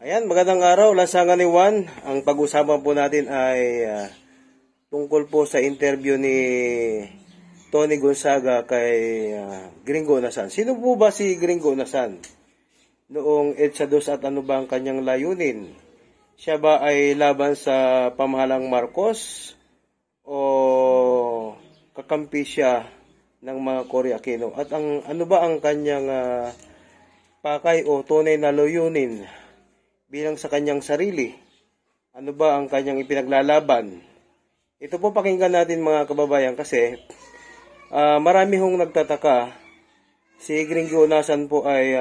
Ayan, magandang araw, Lansangan ni Juan. Ang pag-usapan po natin ay tungkol po sa interview ni Tony Gonzaga kay Gringo Onasan. Sino po ba si Gringo Onasan? Noong EDSA 2 at ano ba ang kanyang layunin? Siya ba ay laban sa pamahalang Marcos o kakampi siya ng mga Cory Aquino? At ano ba ang kanyang pakay o tunay na layunin bilang sa kanyang sarili? Ano ba ang kanyang ipinaglalaban? Ito po pakinggan natin mga kababayan kasi marami hong nagtataka. Si Gringo Onasan po ay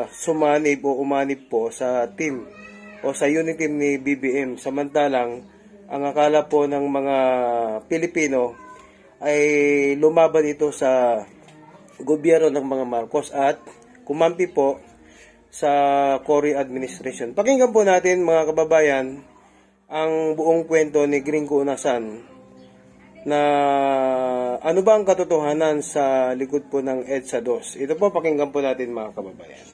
sumanib o umanib po sa team o sa unit team ni BBM. Samantalang ang akala po ng mga Pilipino ay lumaban ito sa gobyerno ng mga Marcos at kumampi po sa Cory administration. Pakinggan po natin mga kababayan ang buong kwento ni Gringo Onasan na ano ba ang katotohanan sa likod po ng EDSA 2. Ito po pakinggan po natin mga kababayan.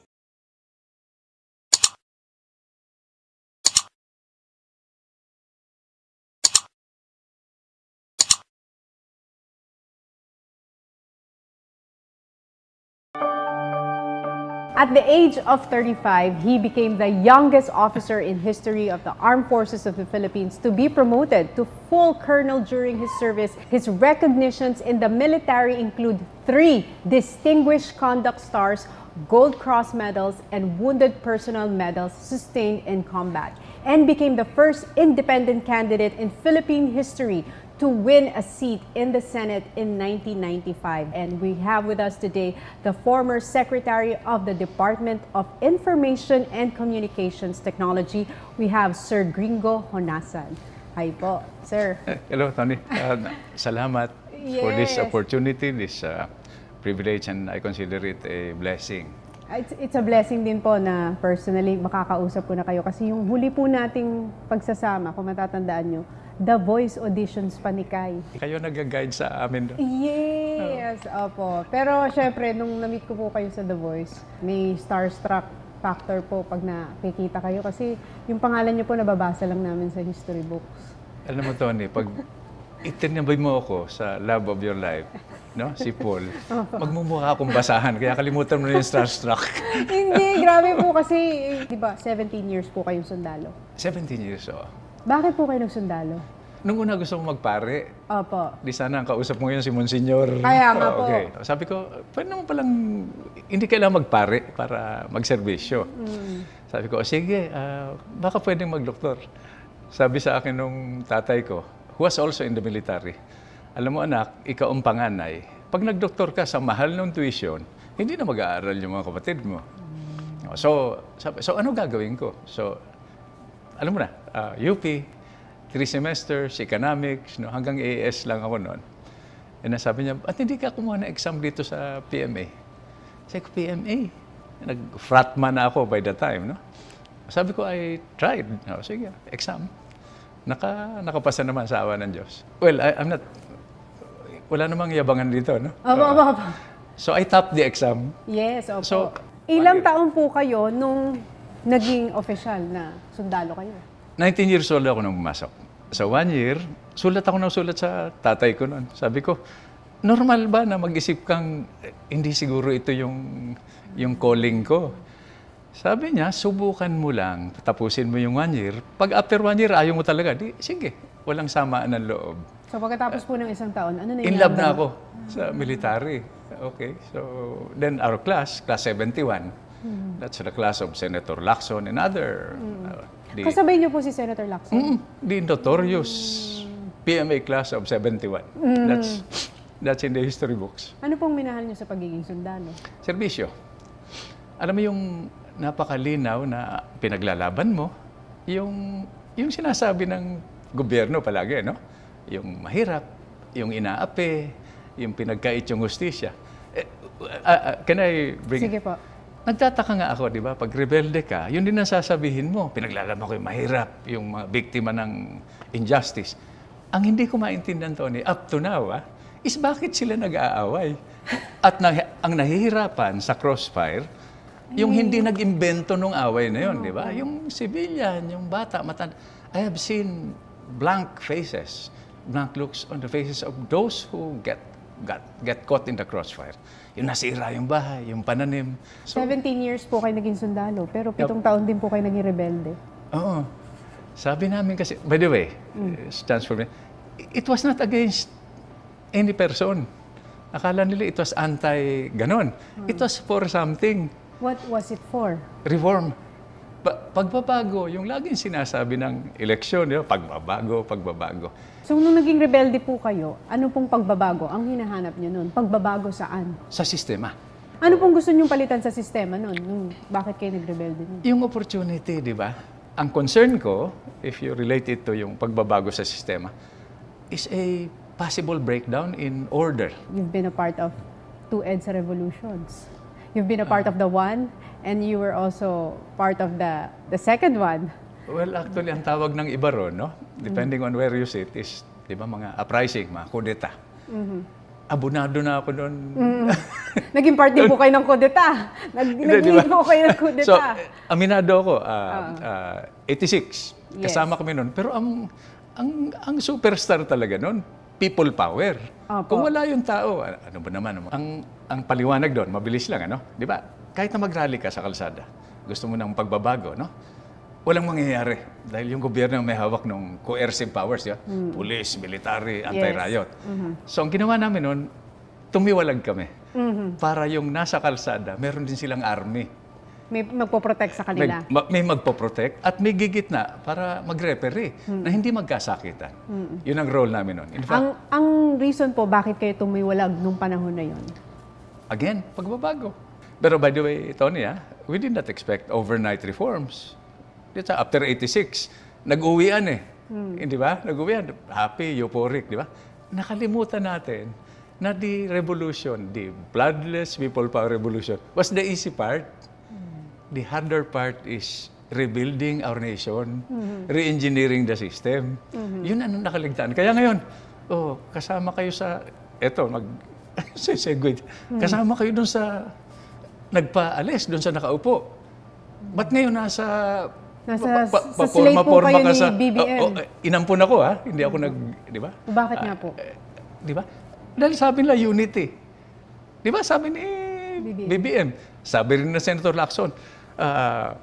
At the age of 35, he became the youngest officer in history of the Armed Forces of the Philippines to be promoted to full colonel during his service. His recognitions in the military include 3 Distinguished Conduct Stars, Gold Cross medals, and Wounded Personnel medals sustained in combat, and became the first independent candidate in Philippine history to win a seat in the Senate in 1995. And we have with us today the former Secretary of the Department of Information and Communications Technology. We have Sir Gringo Onasan. Hi po, sir. Hello, Tony. Salamat for this opportunity, this privilege, and I consider it a blessing. It's a blessing din po na personally makakausap ko na kayo kasi yung huli po nating pagsasama, kung matatandaan nyo, The Voice auditions pa ni Kai. Kayo nag-guide sa amin. Yes, opo. Pero syempre, nung na-meet ko po kayo sa The Voice, may starstruck factor po pag nakikita kayo kasi yung pangalan niyo po nababasa lang namin sa history books. Alam mo, Tony, pag itinabay mo ako sa Love of Your Life, no? Si Paul, magmumukha akong basahan, kaya kalimutan mo na yung starstruck. Hindi, grabe po kasi, di ba, 17 years po kayong sundalo. 17 years, oh. Bakit po kayo nagsundalo? Nung una gusto kong magpare. Opo. Di sana ang kausap mo ngayon si Monsignor. Kaya nga po. Okay. Sabi ko, pwede naman palang, hindi kailangan magpare para magserbisyo. Sabi ko, sige, baka pwedeng magdoktor. Sabi sa akin nung tatay ko, who was also in the military, alam mo anak, ikaw ang panganay. Pag nagdoktor ka sa mahal ng tuition, hindi na mag-aaral yung mga kapatid mo. So ano gagawin ko? So, alam mo na, UP, 3 semesters, economics, no, hanggang AS lang ako noon. And sabi niya, at hindi ka kumuha ng exam dito sa PMA? Sabi ko, PMA? Nag-fratman na ako by the time, no? Sabi ko, I tried. Sige, exam. Nakapasa naman sa awa ng Diyos. Well, I'm not, wala namang yabangan dito, no? Opo. So, I topped the exam. Yes, opo. So, ilang taon po kayo nung naging official na sundalo kayo? 19 years old ako nung pumasok. So 1 year, sulat sa tatay ko noon. Sabi ko, normal ba na mag-isip kang hindi siguro ito yung calling ko? Sabi niya, subukan mo lang, tapusin mo yung 1 year. Pag after 1 year, ayaw mo talaga, di sige, walang samaan ng loob. So pagkatapos po ng isang taon, ano na in love na ako sa military. Okay, so then our class 71. That's the class of Senator Lacson and other... Kasabay niyo po si Senator Lacson? The notorious PMA class of 71. That's in the history books. Ano pong minahal niyo sa pagiging sundalo? Serbisyo. Alam mo yung napakalinaw na pinaglalaban mo, yung sinasabi ng gobyerno palagi, no? Yung mahirap, yung inaapi, yung pinagkait yung hustisya. Can I bring... Sige po. Nagtataka nga ako, di ba? Pag rebelde ka, yun din ang sasabihin mo. Pinaglalaban ko yung mahirap, yung mga biktima ng injustice. Ang hindi ko maintindihan, Tony, up to now, is bakit sila nag-aaway? At ang nahihirapan sa crossfire Yung hindi nag-imbento nung away na yun, di ba? Yung civilian, yung bata, matanda. I have seen blank faces, blank looks on the faces of those who get caught in the crossfire. Yung nasira yung bahay, yung pananim. So, 17 years po kayo naging sundalo, pero 7 taon din po kayo naging rebelde. oo. Sabi namin kasi, by the way, stands for me, it was not against any person. Akala nila it was anti-ganon. It was for something. What was it for? Reform. Pagbabago, yung laging sinasabi ng eleksyon, di ba? Pagbabago. So, nung naging rebelde po kayo, ano pong pagbabago ang hinahanap niyo nun? Pagbabago saan? Sa sistema. Ano pong gusto niyong palitan sa sistema nun? Bakit kayo nagrebelde nun? Yung opportunity, di ba? Ang concern ko, if you relate it to yung pagbabago sa sistema, is a possible breakdown in order. You've been a part of 2 EDSA revolutions. You've been a part of the one, and you were also part of the second one. Well, actually, ang tawag ng iba ron, no? Depending on where you sit, is, di ba, mga uprising, mga kudeta. Abunado na ako doon. Naging part din po kayo ng kudeta. Nag-lead po kayo ng kudeta. So, aminado ako, 86. Yes. Kasama kami noon. Pero ang superstar talaga noon, people power. Opo. Kung wala yung tao, ano ba naman? Ang paliwanag doon, mabilis lang, ano? Di ba? Kahit na mag-rally ka sa kalsada, gusto mo ng pagbabago, no? Walang mangyayari. Dahil yung gobyerno may hawak ng coercive powers, ya? Police, military, anti-riot. So, ang ginawa namin noon, tumiwalag kami. Para yung nasa kalsada, meron din silang army. May magpoprotect sa kanila. May magpoprotect at may gigitna para mag-referee na hindi magkasakitan. Yun ang role namin noon. In fact, Ang reason po bakit kayo tumiwalag nung panahon na yon? again, pagbabago. Pero by the way, Tony, we did not expect overnight reforms. After 86, nag-uwian Hindi ba? Nag-uwian. Happy, euphoric, di ba? Nakalimutan natin na the revolution, the bloodless people power revolution, was the easy part. The harder part is rebuilding our nation, re-engineering the system. Yun ang nakaligtaan. Kaya ngayon, kasama kayo sa, segue. Kasama kayo dun sa, nagpaalis dun sa nakaupo. Ba't ngayon nasa sa slate po kayo ni BBM? Inampun ako, Hindi ako di ba? Bakit nga po? Di ba? Dahil sabi nila unity. Di ba? Sabi ni BBM. Sabi rin na Senator Lacson,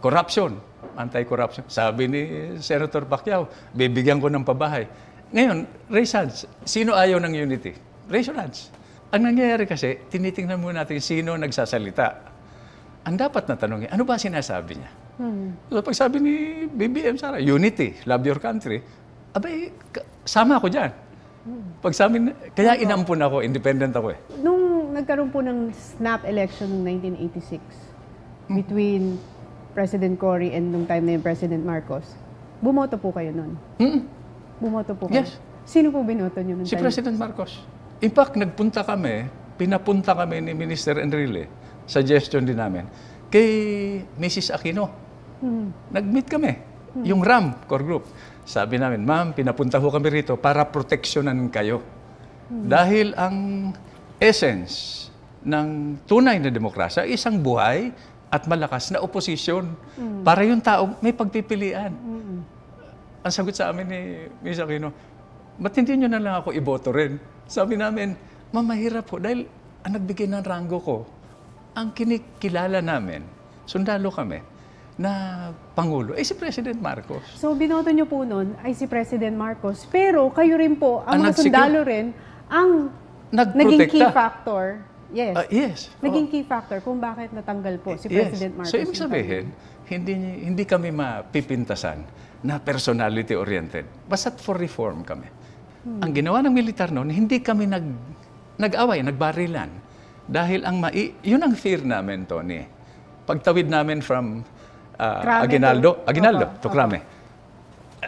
corruption, anti-corruption. Sabi ni Senator Pacquiao, bibigyan ko ng pabahay. Ngayon, raise hands. Sino ayaw ng unity? Raise your hands. Ang nangyayari kasi, tinitingnan muna natin sino nagsasalita. Ang dapat na tanongin, ano ba sinasabi niya? So, pag sabi ni BBM, Sara, unity, love your country, abay, sama ako dyan. Pag sa amin, kaya inampun ako, independent ako Nung nagkaroon po ng snap election noong 1986, between President Cory and nung time na yung President Marcos, bumoto po kayo nun? Bumoto po kayo? Yes. Sino po binoto nyo nung Si time? President Marcos. In fact, pinapunta kami ni Minister Enrile, suggestion din namin, kay Mrs. Aquino. Nag-meet kami, yung RAM, core group. Sabi namin, ma'am, pinapunta ho kami rito para proteksyonan kayo. Dahil ang essence ng tunay na demokrasya, isang buhay at malakas na oposisyon para yung tao may pagpipilian. Ang sagot sa amin ni Ms. Aquino, ba't hindi nyo na lang ako iboto rin? Sabi namin, ma'am, mahirap po dahil ang nagbigay ng ranggo ko, ang kinikilala namin, sundalo kami, na Pangulo, si President Marcos. So, binoto nyo po nun ay si President Marcos, pero kayo rin po, ang mga sundalo rin, ang naging key factor. Yes. Yes. Naging key factor kung bakit natanggal po si President Marcos. So, ibig sabihin, hindi kami mapipintasan na personality-oriented. Basta't for reform kami. Ang ginawa ng militar noon, hindi kami nag-away, nagbarilan. Dahil yun ang fear namin, Tony. Pagtawid namin from Aguinaldo to Crame.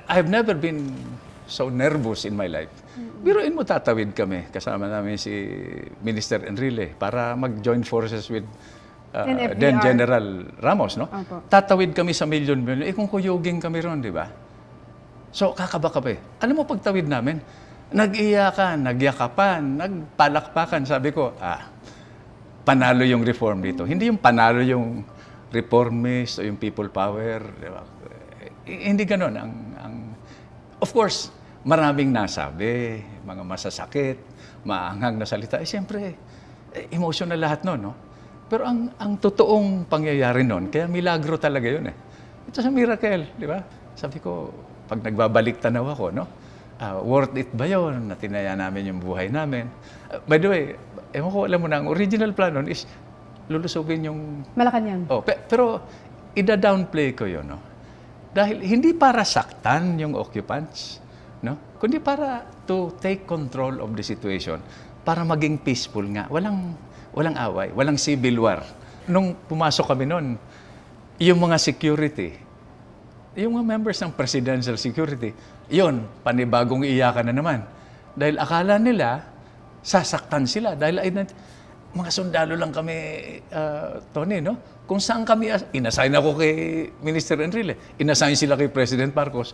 I've never been so nervous in my life. Biruin mo, tatawid kami. Kasama namin si Minister Enrile para mag-join forces with then General Ramos, no? Opo. Tatawid kami sa milyon-milyon. Kung kuyuging kami ron, di ba? So, kakaba ka pa Alam mo, pagtawid namin, nag-iyakan, nagyakapan, nagpalakpakan. Sabi ko, panalo yung reform dito. Hindi yung panalo yung reformist o yung people power. Di ba? Hindi ganun. Of course, maraming nasabi, mga masasakit, maanghang na salita. Siyempre, emotional lahat nun, no? Pero ang totoong pangyayari nun, kaya milagro talaga yun eh. Ito sa miracle, di ba? Sabi ko, pag nagbabalik tanaw ako, no? Worth it ba yun na tinaya namin yung buhay namin? By the way, ewan ko, alam mo na, ang original plan nun is lulusubin yung... Malacanang. Oh, pero ida-downplay ko yun, no? Dahil hindi para saktan yung occupants, no? Kundi para to take control of the situation, para maging peaceful nga. Walang away, walang civil war. Nung pumasok kami noon, yung mga security, yung mga members ng presidential security, yun, panibagong iyakan na naman. Dahil akala nila, sasaktan sila. Dahil mga sundalo lang kami, Tony, no? Kung saan kami, inassign ako kay Minister Enrile, inassign sila kay President Marcos.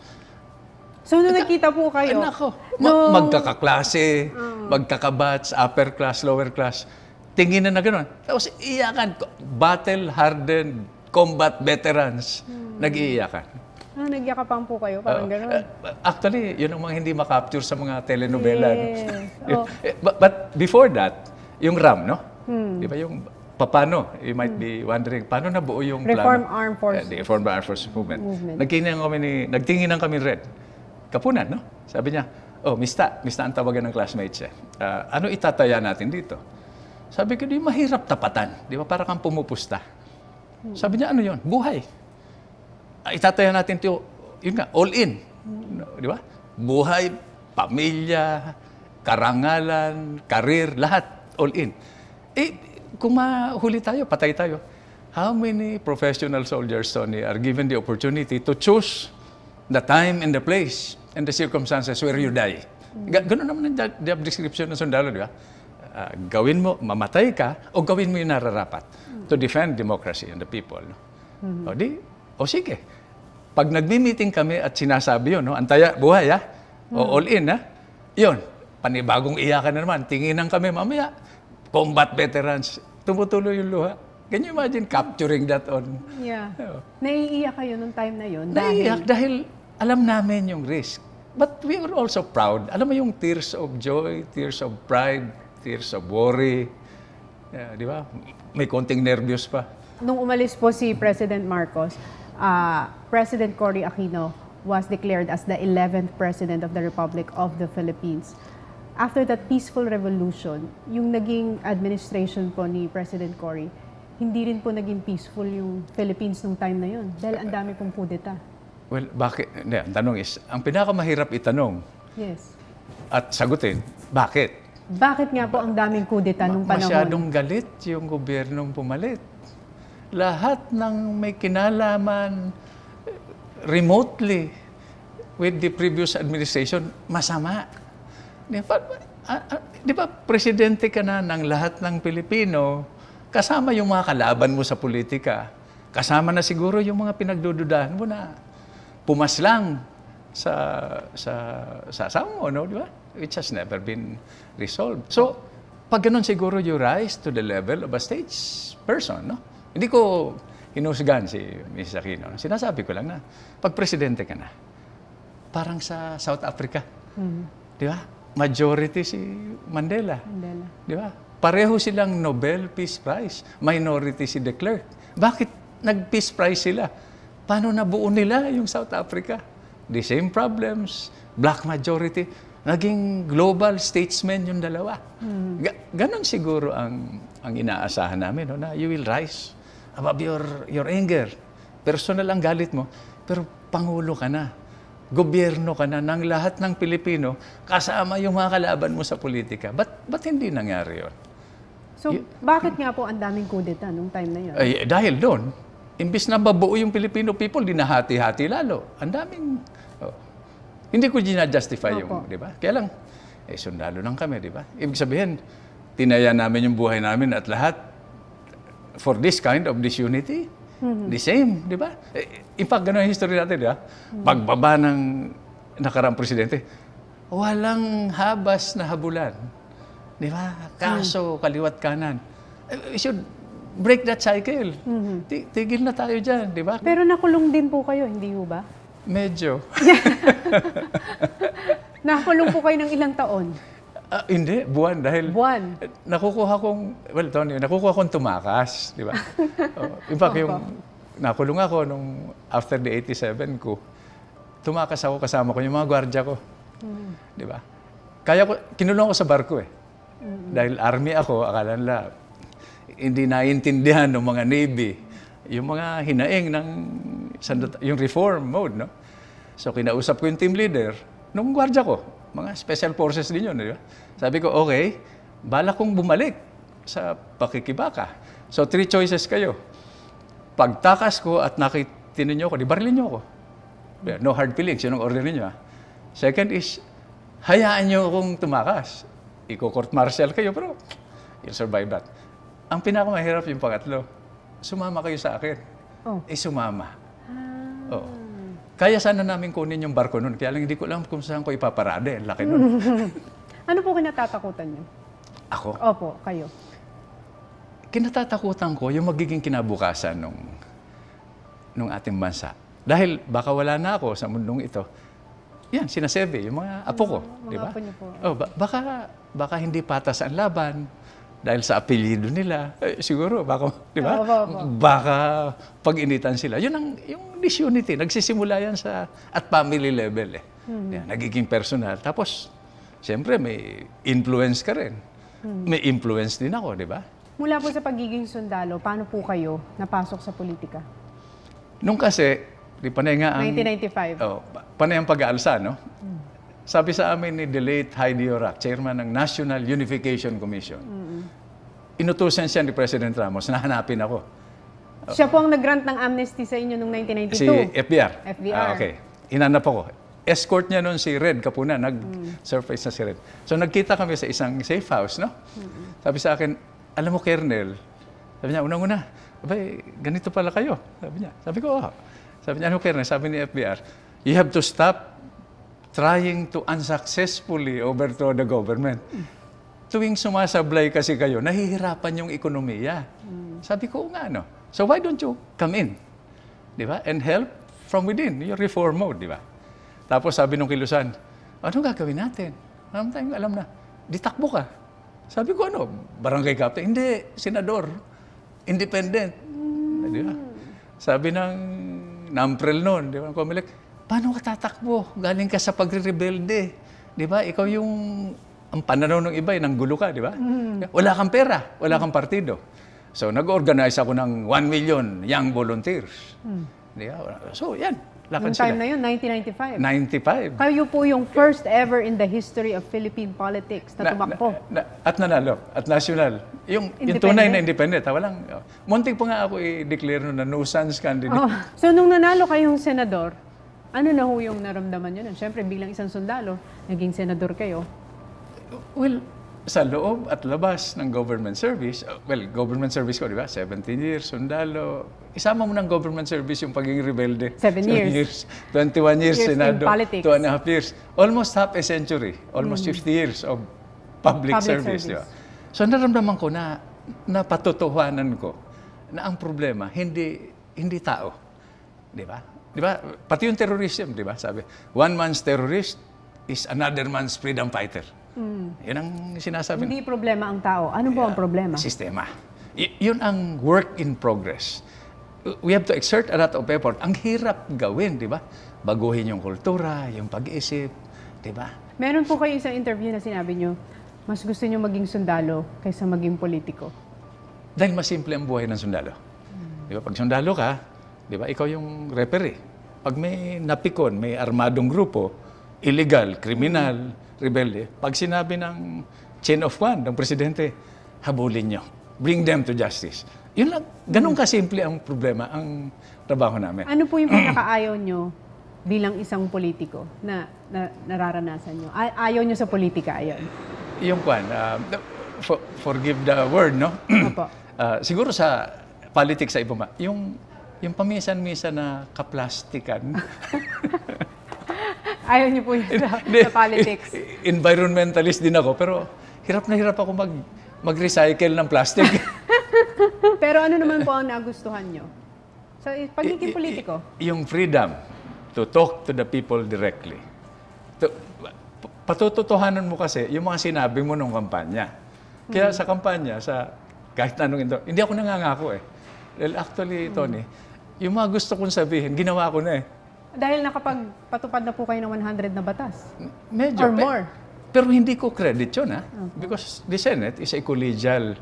So, nung nakita po kayo, Nako, magkakaklase, magkakabats, upper class, lower class, tingin na gano'n. Tapos iyakan, battle-hardened combat veterans, nag-iiyakan. nagyakapan po kayo, parang gano'n. Actually, yun ang mga hindi makapture sa mga telenovela. Yes. No? But before that, yung RAM, no? Di ba yung paano? You might be wondering, paano nabuo yung Reform plano? Armed Forces. The Reform Armed Forces Movement. Nagtinginan kami Red. Kapunan, no? Sabi niya, Mista ang tawagan ng classmates eh. Ano itataya natin dito? Sabi ko, di mahirap tapatan. Di ba? Para kang pumupusta. Sabi niya, ano yun? Buhay. Itataya natin ito, yun nga, all in. Di ba? Buhay, pamilya, karangalan, karir, lahat, all in. Kung mahuli tayo, patay tayo. How many professional soldiers, Tony, are given the opportunity to choose the time and the place and the circumstances where you die? Ganun naman ang job description ng sundalo, di ba? Gawin mo, mamatay ka, o gawin mo yung nararapat to defend democracy and the people. No? Sige. Pag nagmi-meeting kami at sinasabi yun, no? Antaya, buhay, o all in, yun, panibagong iyakan na naman. Tinginan kami mamaya, combat veterans, tumutuloy yung luha. Can you imagine capturing that on? Yeah. Naiiyak kayo nung time na yun? Naiiyak dahil alam namin yung risk. But we were also proud. Alam mo yung tears of joy, tears of pride, tears of worry. Di ba? May konting nervyos pa. Nung umalis po si President Marcos, President Cory Aquino was declared as the 11th President of the Republic of the Philippines. After that peaceful revolution, yung naging administration po ni President Cory, hindi rin po naging peaceful yung Philippines nung time na yun. Dahil ang dami pong kudeta. Well, bakit? Hindi, ang tanong is, ang pinakamahirap itanong Yes. at sagutin, bakit? Bakit nga po ang daming kudeta nung panahon? Masyadong galit yung gobyernong pumalit. Lahat ng may kinalaman remotely with the previous administration, masama. Di ba, presidente ka na ng lahat ng Pilipino, kasama yung mga kalaban mo sa politika, kasama na siguro yung mga pinagdududahan mo na pumaslang sa asawa mo, no? Di ba? Which has never been resolved. So, pag ganun siguro you rise to the level of a stage person, no? Hindi ko hinusgan si Mrs. Aquino. Sinasabi ko lang na, pag presidente ka na, parang sa South Africa, di ba? Majority si Mandela. Di ba? Pareho silang Nobel Peace Prize. Minority si de Klerk. Bakit nag-Peace Prize sila? Paano nabuo nila yung South Africa? The same problems, black majority. Naging global statesmen yung dalawa. Ganon siguro ang inaasahan namin, no? Na you will rise above your anger. Personal ang galit mo, pero pangulo ka na. Gobyerno ka na ng lahat ng Pilipino, kasama yung mga kalaban mo sa politika. Ba't hindi nangyari yun? So, bakit nga po ang daming kudeta nung time na yun? Dahil doon, imbis na mabuo yung Filipino people, dinahati-hati lalo. Ang daming... Hindi ko ginajustify yung, di ba? Kaya lang, sundalo lang kami, di ba? Ibig sabihin, tinaya namin yung buhay namin at lahat for this kind of disunity. The same, di ba? In fact, gano'n yung history natin, di ba? Pagbaba ng nakaraang presidente, walang habas na habulan. Di ba? Kaso, kaliwat kanan. We should break that cycle. Tigil na tayo dyan, di ba? Pero nakulong din po kayo, hindi ho ba? Medyo. Nakulong po kayo ng ilang taon? Hindi, buwan. Dahil Buwan. nakukuha kong tumakas, di ba? In fact, yung nakulong ako nung after the 87 ko, tumakas ako kasama ko yung mga gwardiya ko. Di ba? Kinulong ko sa barko eh. Dahil army ako, akala nila, hindi naiintindihan ng mga Navy, yung mga hinaing ng yung reform mode, no? So, kinausap ko yung team leader nung gwardiya ko. Mga special forces din yun, di ba? Sabi ko, okay, bala kong bumalik sa pakikibaka. So, 3 choices kayo. Pagtakas ko at nakitinin nyo ako, di barilin nyo ako. No hard feelings, yun ang order ninyo. Second is, hayaan nyo akong tumakas. Iko-court martial kayo, pero you'll survive that. Ang pinakamahirap yung pangatlo, sumama kayo sa akin. Sumama. Kaya sana namin kunin yung barko nun. Kaya lang hindi ko alam kung saan ko ipaparade. Laki nun. Ano po kinatatakutan niyo? Ako? Opo, kayo. Kinatatakutan ko yung magiging kinabukasan nung ating bansa. Dahil baka wala na ako sa mundong ito. Yan, sinasebe, yung mga apo ko. Mga di ba? apo niyo po. Baka hindi patas ang laban. Dahil sa apelyido nila, siguro, baka, di ba? Baka pag-initan sila. Yung disunity, nagsisimula yan at family level. Yan, nagiging personal. Tapos, siyempre, may influence ka rin. May influence din ako, di ba? Mula po sa pagiging sundalo, paano po kayo napasok sa politika? Nung kasi, di panay nga ang... 1995. Panay ang pag-aalsa, no? Sabi sa amin ni the late Heidi Orac, chairman ng National Unification Commission. Inutusan siya ni President Ramos na hanapin ako. Siya po ang nag-grant ng amnesty sa inyo noong 1992. Si FBR. FBR. Okay. Hinanap ako. Escort niya noon si Red Capuna. Nag-surface na si Red. So nagkita kami sa isang safe house, no? Sabi sa akin, alam mo, Colonel, sabi niya, unang-una, abay, ganito pala kayo. Sabi niya. Sabi ko, Sabi niya, ano, Colonel? Sabi ni FBR, you have to stop trying to unsuccessfully overthrow the government. Tuwing sumasablay kasi kayo, nahihirapan yung ekonomiya. Sabi ko, nga, no? So why don't you come in? Di ba? And help from within, your reform mode, di ba? Tapos sabi nung kilusan, ano gagawin natin? Alam tayong alam na, di takbo ka. Sabi ko, ano? Barangay captain? Hindi, senador. Independent. Di ba? Sabi ng Namprel noon, di ba? Kumilik, paano ka tatakbo? Galing ka sa pagre-rebelde. Di ba? Ikaw yung... Ang pananaw ng iba, nanggulo ka, di ba? Wala kang pera, wala kang partido. So, nag-organize ako ng 1 million young volunteers. Di ba? So, yan. Lakad Noong time na yun, 1995. 95. Kayo po yung first ever in the history of Philippine politics na tumakbo. At nanalo. At national. Yung tunay na independent. Walang... Muntik pa nga ako i-declare na no sons candidate. So, nung nanalo kayong senador, ano na ho yung naramdaman nyo nun? Siyempre, bilang isang sundalo, naging senador kayo. Well, sa loob at labas ng government service, government service ko, di ba? 17 years, sundalo. Isama mo ng government service yung pagiging rebelde. 7 years. 21 years, Senado. In politics. 2.5 years. Almost half a century. Almost 50 years of public service. Di ba? So, naramdaman ko na patutuhanan ko na ang problema, hindi tao. Di ba? Di ba? Pati yung terrorism, di ba? Sabi, one man's terrorist is another man's freedom fighter. Yun ang sinasabi. Hindi problema ang tao. Ano po ang problema? Sistema. Yun ang work in progress. We have to exert a lot of effort. Ang hirap gawin, di ba? Baguhin yung kultura, yung pag-iisip, di ba? Meron po kayo isang interview na sinabi nyo, mas gusto nyo maging sundalo kaysa maging politiko. Dahil mas simple ang buhay ng sundalo. Di ba? Pag sundalo ka, di ba? Ikaw yung referee. Pag may napikon, may armadong grupo, illegal, kriminal, rebelde, pag sinabi ng chain of command ng presidente, habulin nyo. Bring them to justice. Yun lang. Ganun kasimple ang problema, ang trabaho namin. Ano po yung pinakaayaw nyo bilang isang politiko na nararanasan nyo? Ayaw nyo sa politika, ayon? Yung kwan, forgive the word, no? Opo. Siguro sa politics sa iba, yung pamisan-misa na kaplastikan. Ayaw niyo po yun sa politics. Environmentalist din ako, pero hirap na hirap ako mag-recycle ng plastic. Pero ano naman po ang nagustuhan nyo? Sa pagiging politiko? Yung freedom to talk to the people directly. Patututuhanan mo kasi yung mga sinabi mo nung kampanya. Kaya sa kampanya, kahit anong ito, hindi ako nangangako eh. Well, actually, Tony, yung mga gusto kong sabihin, ginawa ko na eh. Dahil nakapagpatupad na po kayo ng 100 na batas? Medyo. Or more? Pero hindi ko credit yun, ha? Because the Senate is a collegial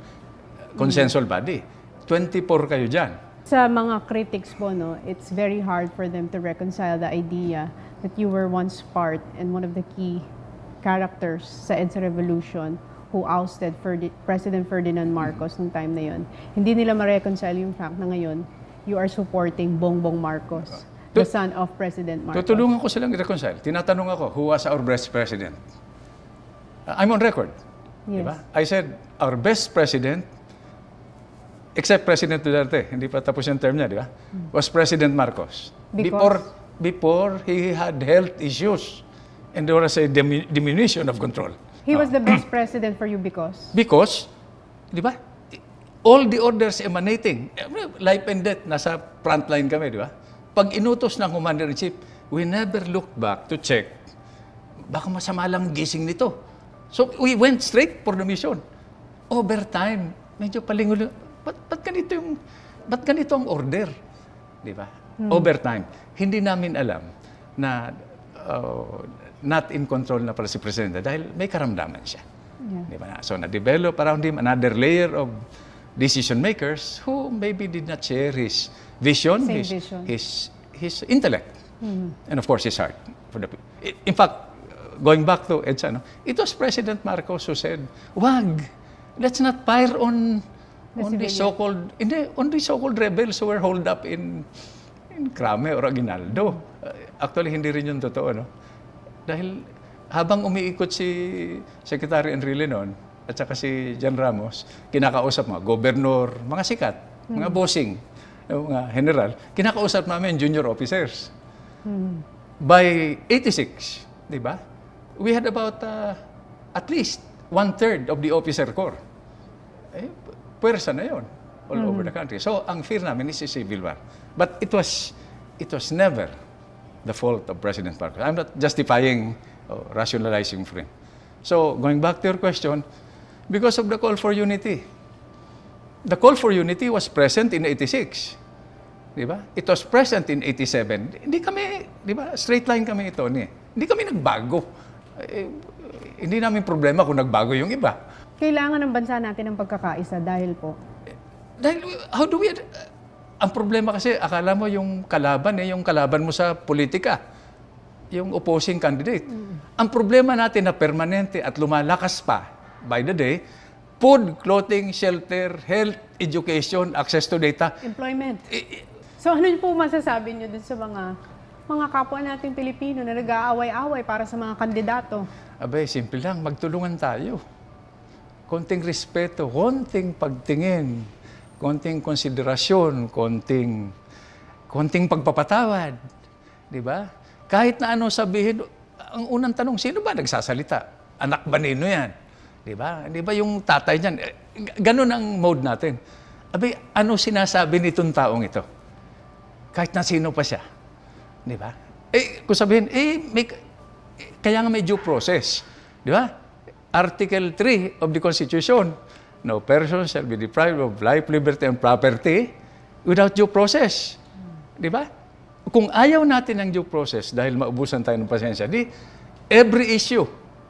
consensual body. 24 kayo dyan. Sa mga critics po, no, it's very hard for them to reconcile the idea that you were once part and one of the key characters sa EDSA Revolution who ousted President Ferdinand Marcos nung time na yon. Hindi nila ma-reconcile yung fact na ngayon, you are supporting Bongbong Marcos, the son of President Marcos. Tutulungan ko silang i-reconcile. Tinatanong ako, who was our best president? I'm on record. Yes. Diba? I said, our best president, except President Duterte, hindi pa tapos yung term niya, di ba? Was President Marcos. Before he had health issues and there was a diminution of control. He was the best president for you because? Because, di ba? All the orders emanating, life and death, nasa frontline kami, di ba? Pag inutos ng Commander-in-Chief, we never looked back to check, baka masama lang gising nito. So, we went straight for the mission. Over time, medyo palingulo, ba't ganito ang order? Di ba? Over time, hindi namin alam na not in control na pala si Presidente dahil may karamdaman siya. Yeah. Di ba? So, na-develop around him another layer of decision makers who maybe did not share his vision, his intellect, and of course his heart. In fact, going back to EDSA, no, it was President Marcos who said, wag, let's not fire on the so-called rebels who were holed up in Crame or Aguinaldo. Actually, hindi rin yun totoo, no? Dahil habang umiikot si Secretary Enrile noon, at saka si Jan Ramos, kinakausap mga gobernur, mga sikat, mga bossing, mga general, kinakausap namin junior officers. By 86, di ba? We had about at least 1/3 of the officer corps. Pwersa na yun all over the country. So, ang fear namin is a civil war. But it was never the fault of President Marcos. I'm not justifying or rationalizing for him. So, going back to your question, because of the call for unity. The call for unity was present in 86. Di ba? It was present in 87. Hindi kami, di ba? Straight line kami ito ni. Hindi kami nagbago. Hindi namin problema kung nagbago yung iba. Kailangan ng bansa natin ng pagkakaisa dahil po? Dahil, how do we... ang problema kasi, akala mo yung kalaban mo sa politika. Yung opposing candidate. Ang problema natin na permanente at lumalakas pa by the day, food, clothing, shelter, health, education, access to data. Employment. So ano po masasabi niyo dun sa mga kapwa nating Pilipino na nag-aaway-away para sa mga kandidato? Abay, simple lang, magtulungan tayo. Konting respeto, konting pagtingin, konting konsiderasyon, konting pagpapatawad. Di ba? Kahit na ano sabihin, ang unang tanong, sino ba nagsasalita? Anak ba nino yan? Di ba? Di ba yung tatay niyan? Ganun ang mode natin. Abay, ano sinasabi nitong taong ito? Kahit na sino pa siya. Di ba? Kung sabihin, kaya nga may due process. Di ba? Article 3 of the Constitution, no person shall be deprived of life, liberty, and property without due process. Di ba? Kung ayaw natin ng due process dahil maubusan tayo ng pasensya, every issue,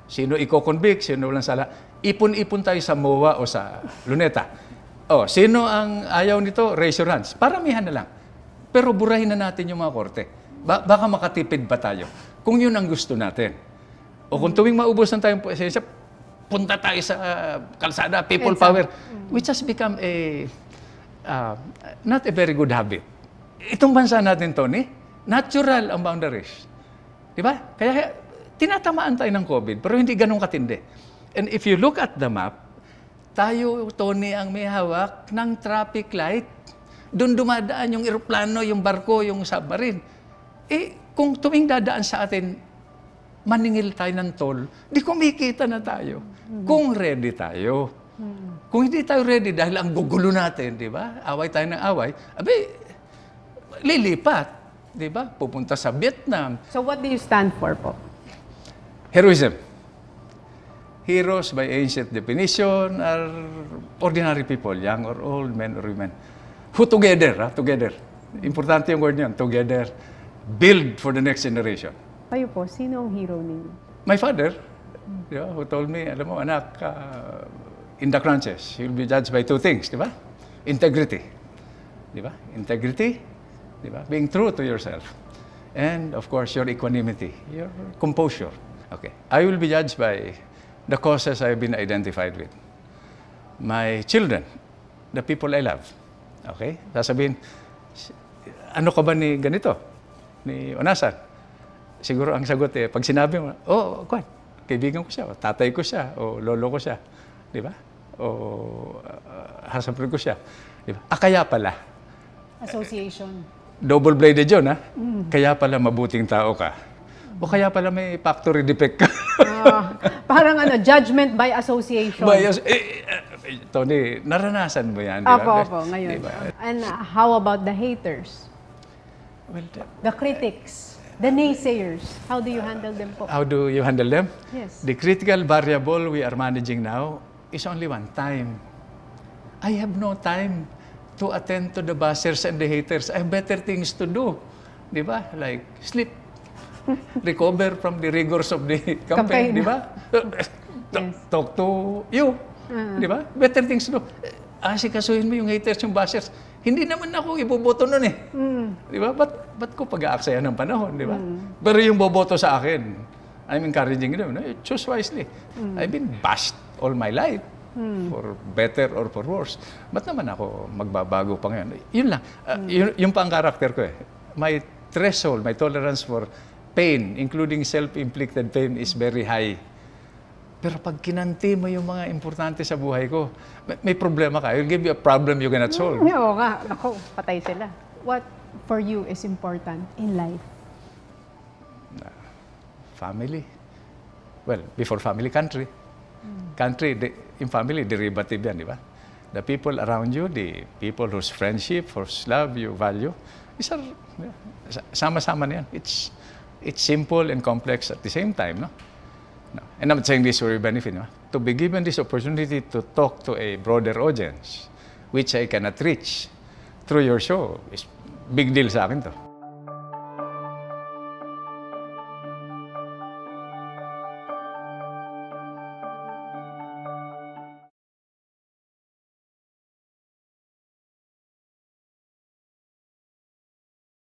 sino i-convict, sino walang sala, ipon-ipon tayo sa MOA o sa Luneta. Sino ang ayaw nito? Raise your hands. Paramihan na lang. Pero burahin na natin yung mga korte. Baka makatipid pa tayo. Kung yun ang gusto natin. O kung tuwing maubusan tayong pasensya, punta tayo sa kalsada, people power, which has become not a very good habit. Itong bansa natin, Tony, natural ang boundaries. Di ba? Kaya tinatamaan tayo ng COVID, pero hindi ganun katindi. And if you look at the map, tayo, Tony, ang may hawak ng traffic light. Doon dumadaan yung eroplano, yung barko, yung submarine. Kung tuwing dadaan sa atin, maningil tayo ng toll, di kumikita na tayo. Kung ready tayo. Kung hindi tayo ready dahil ang gugulo natin, di ba? Away tayo ng away, lilipat, di ba? Pupunta sa Vietnam. So what do you stand for po? Heroism. Heroes by ancient definition are ordinary people, young or old, men or women, who together, importante yung word niyan, together, build for the next generation. Kayo po, sino ang hero ninyo? My father, who told me, alam mo anak, in the crunches, you'll be judged by two things, di ba? Integrity. Di ba? Integrity, di ba? Being true to yourself. And of course, your equanimity, your composure. Okay. I will be judged by the causes I've been identified with. My children, the people I love. Okay? Sasabihin, ano ka ba ni ganito? Ni Onasan? Siguro ang sagot pag sinabi mo, kaibigan ko siya, o tatay ko siya, o lolo ko siya. Di ba? O husband ko siya. Di ba? Kaya pala. Association. Double-bladed yun, ha? Kaya pala mabuting tao ka. O kaya pala may factory defect ka. Parang judgment by association. Tony, naranasan mo yan, di ba? Opo, ngayon. Diba? And how about the haters? Well, The critics? The naysayers? How do you handle them po? how do you handle them? Yes. The critical variable we are managing now is only one: time. I have no time to attend to the bashers and the haters. I have better things to do. Di ba? Like sleep. Recover from the rigors of the campaign. Di ba? Talk to you. Di ba? Better things to do. Asikasuhin mo yung haters, yung bashers. Hindi naman ako iboboto nun eh. Di ba? Ba't ko pag-aaksaya ng panahon, di ba? Pero yung boboto sa akin, I'm encouraging them. No? Choose wisely. I've been bashed all my life. For better or for worse. Ba't naman ako magbabago pa ngayon? Yun lang. Yung pa ang karakter ko eh. My threshold, my tolerance for pain, including self-inflicted pain, is very high. Pero pag kinanti mo yung mga importante sa buhay ko, may problema ka. I'll give you a problem you cannot solve. Oo nga. Ako, patay sila. What for you is important in life? Family. Well, before family, country. Country, in family, derivative yan, di ba? The people around you, the people whose friendship, whose love you value, these are, sama-sama na yan. It's simple and complex at the same time, no? No. And I'm not saying this for your benefit, no? To be given this opportunity to talk to a broader audience, which I cannot reach through your show, is big deal sa akin to.